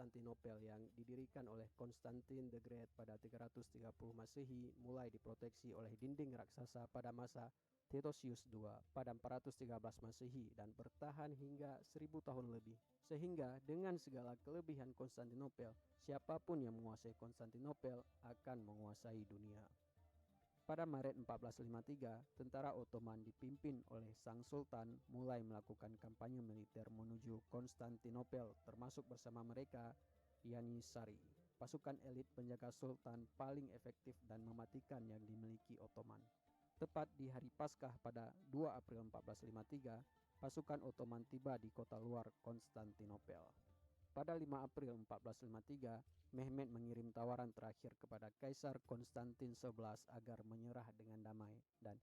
Konstantinopel yang didirikan oleh Konstantin the Great pada 330 Masehi mulai diproteksi oleh dinding raksasa pada masa Theodosius II pada 413 Masehi dan bertahan hingga 1000 tahun lebih. Sehingga dengan segala kelebihan Konstantinopel, siapapun yang menguasai Konstantinopel akan menguasai dunia. Pada Maret 1453, tentara Ottoman dipimpin oleh Sang Sultan mulai melakukan kampanye militer menuju Konstantinopel, termasuk bersama mereka Janissary, pasukan elit penjaga Sultan paling efektif dan mematikan yang dimiliki Ottoman. Tepat di hari Paskah pada 2 April 1453, pasukan Ottoman tiba di kota luar Konstantinopel. Pada 5 April 1453, Mehmed mengirim tawaran terakhir kepada Kaisar Konstantin XI agar menyerah dengan damai. Dan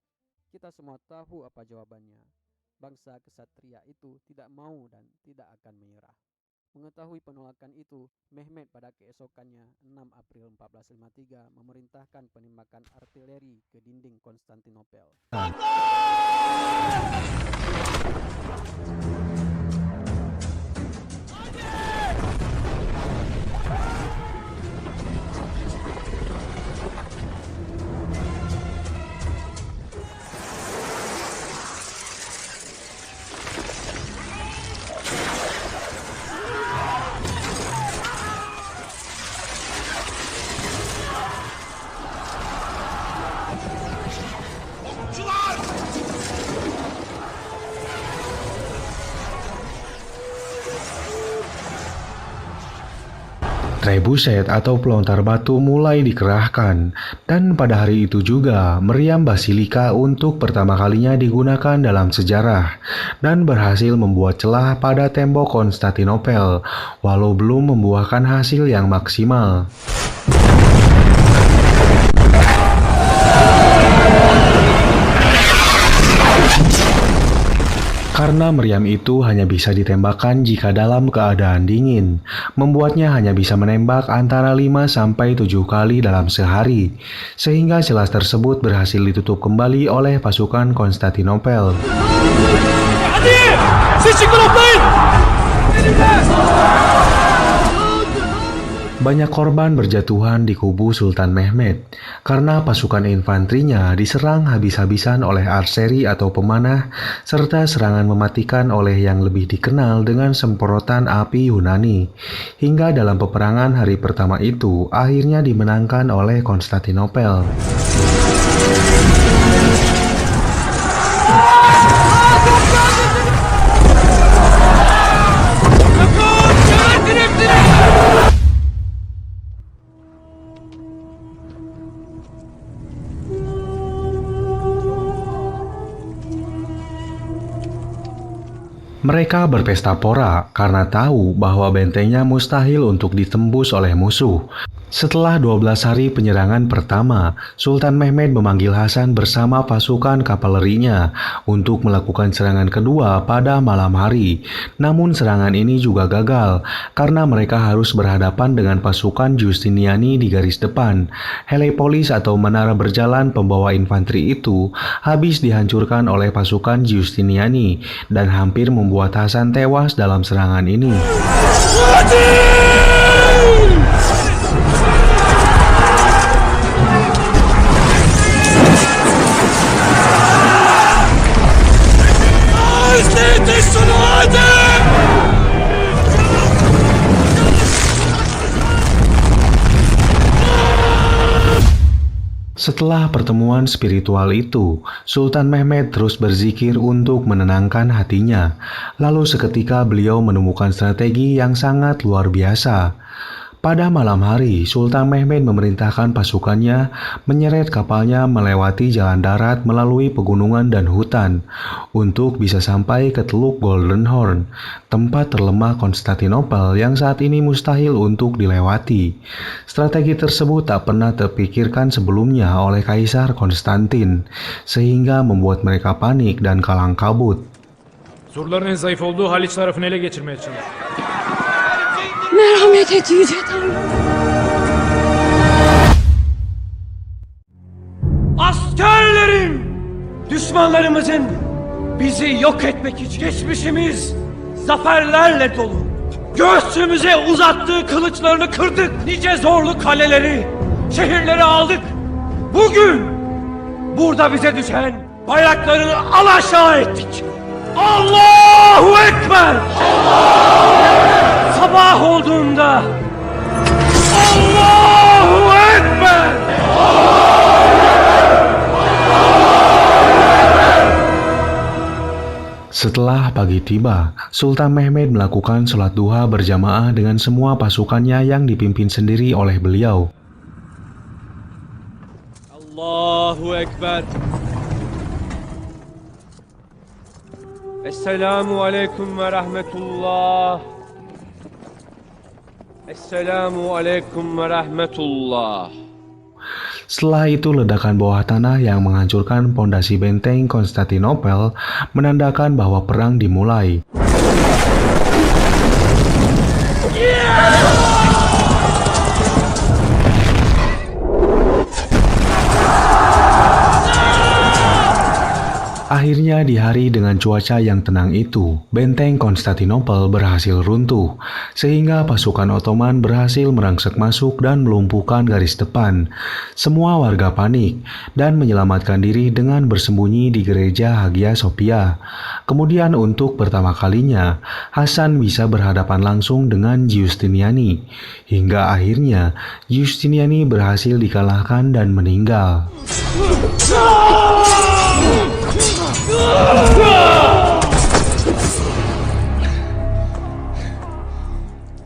kita semua tahu apa jawabannya. Bangsa kesatria itu tidak mau dan tidak akan menyerah. Mengetahui penolakan itu, Mehmed pada keesokannya 6 April 1453 memerintahkan penembakan artileri ke dinding Konstantinopel. Trebuchet atau pelontar batu mulai dikerahkan, dan pada hari itu juga meriam basilika untuk pertama kalinya digunakan dalam sejarah dan berhasil membuat celah pada tembok Konstantinopel walau belum membuahkan hasil yang maksimal. Karena meriam itu hanya bisa ditembakkan jika dalam keadaan dingin, membuatnya hanya bisa menembak antara 5-7 kali dalam sehari, sehingga celah tersebut berhasil ditutup kembali oleh pasukan Konstantinopel. Banyak korban berjatuhan di kubu Sultan Mehmed karena pasukan infanterinya diserang habis-habisan oleh arseri atau pemanah serta serangan mematikan oleh yang lebih dikenal dengan semprotan api Yunani. Hingga dalam peperangan hari pertama itu akhirnya dimenangkan oleh Konstantinopel. Mereka berpesta pora karena tahu bahwa bentengnya mustahil untuk ditembus oleh musuh. Setelah 12 hari penyerangan pertama, Sultan Mehmed memanggil Hasan bersama pasukan kavalerinya untuk melakukan serangan kedua pada malam hari. Namun serangan ini juga gagal karena mereka harus berhadapan dengan pasukan Giustiniani di garis depan. Helepolis atau menara berjalan pembawa infanteri itu habis dihancurkan oleh pasukan Giustiniani dan hampir membuat Hasan tewas dalam serangan ini. Setelah pertemuan spiritual itu, Sultan Mehmed terus berzikir untuk menenangkan hatinya. Lalu seketika beliau menemukan strategi yang sangat luar biasa. Pada malam hari, Sultan Mehmed memerintahkan pasukannya menyeret kapalnya melewati jalan darat melalui pegunungan dan hutan untuk bisa sampai ke Teluk Golden Horn, tempat terlemah Konstantinopel yang saat ini mustahil untuk dilewati. Strategi tersebut tak pernah terpikirkan sebelumnya oleh Kaisar Konstantin, sehingga membuat mereka panik dan kalang kabut. Surların en zayıf olduğu Haliç tarafını ele geçirmeye çalış. Merhamet et Yüce Tanrım. Askerlerim! Düşmanlarımızın bizi yok etmek için geçmişimiz zaferlerle dolu. Göğsümüze uzattığı kılıçlarını kırdık. Nice zorlu kaleleri, şehirleri aldık. Bugün burada bize düşen bayraklarını alaşağı ettik. Allahu Ekber! Sabah olduğunda Allahu Ekber! Setelah pagi tiba, Sultan Mehmed melakukan sholat duha berjamaah dengan semua pasukannya yang dipimpin sendiri oleh beliau. Allahu Ekber! Esselamu Aleyküm ve Rahmetullah! Esselamu Aleyküm ve Rahmetullah! Setelah itu ledakan bawah tanah yang menghancurkan pondasi benteng Konstantinopel menandakan bahwa perang dimulai. Akhirnya di hari dengan cuaca yang tenang itu, benteng Konstantinopel berhasil runtuh, sehingga pasukan Ottoman berhasil merangsek masuk dan melumpuhkan garis depan. Semua warga panik dan menyelamatkan diri dengan bersembunyi di gereja Hagia Sophia. Kemudian untuk pertama kalinya, Hasan bisa berhadapan langsung dengan Giustiniani. Hingga akhirnya, Giustiniani berhasil dikalahkan dan meninggal.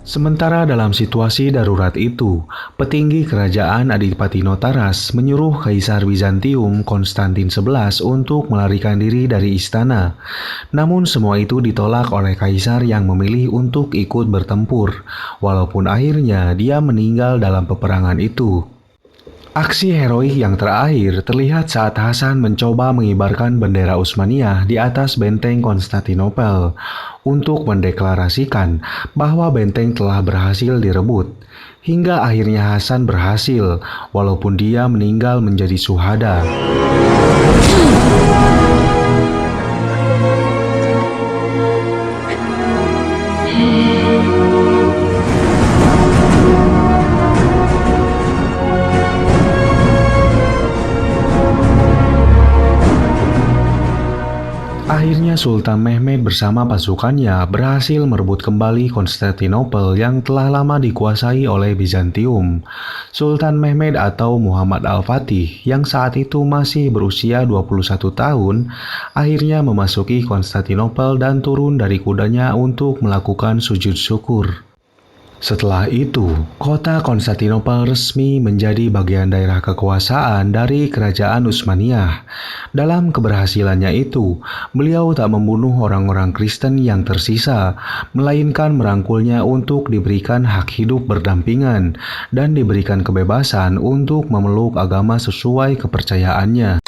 Sementara dalam situasi darurat itu, petinggi kerajaan Adipati Notaras menyuruh Kaisar Bizantium Konstantin XI untuk melarikan diri dari istana. Namun semua itu ditolak oleh Kaisar yang memilih untuk ikut bertempur, walaupun akhirnya dia meninggal dalam peperangan itu. Aksi heroik yang terakhir terlihat saat Hasan mencoba mengibarkan bendera Utsmaniyah di atas benteng Konstantinopel untuk mendeklarasikan bahwa benteng telah berhasil direbut. Hingga akhirnya Hasan berhasil, walaupun dia meninggal menjadi syuhada. Akhirnya Sultan Mehmed bersama pasukannya berhasil merebut kembali Konstantinopel yang telah lama dikuasai oleh Bizantium. Sultan Mehmed atau Muhammad Al-Fatih yang saat itu masih berusia 21 tahun akhirnya memasuki Konstantinopel dan turun dari kudanya untuk melakukan sujud syukur. Setelah itu, kota Konstantinopel resmi menjadi bagian daerah kekuasaan dari Kerajaan Utsmaniyah. Dalam keberhasilannya itu, beliau tak membunuh orang-orang Kristen yang tersisa, melainkan merangkulnya untuk diberikan hak hidup berdampingan dan diberikan kebebasan untuk memeluk agama sesuai kepercayaannya.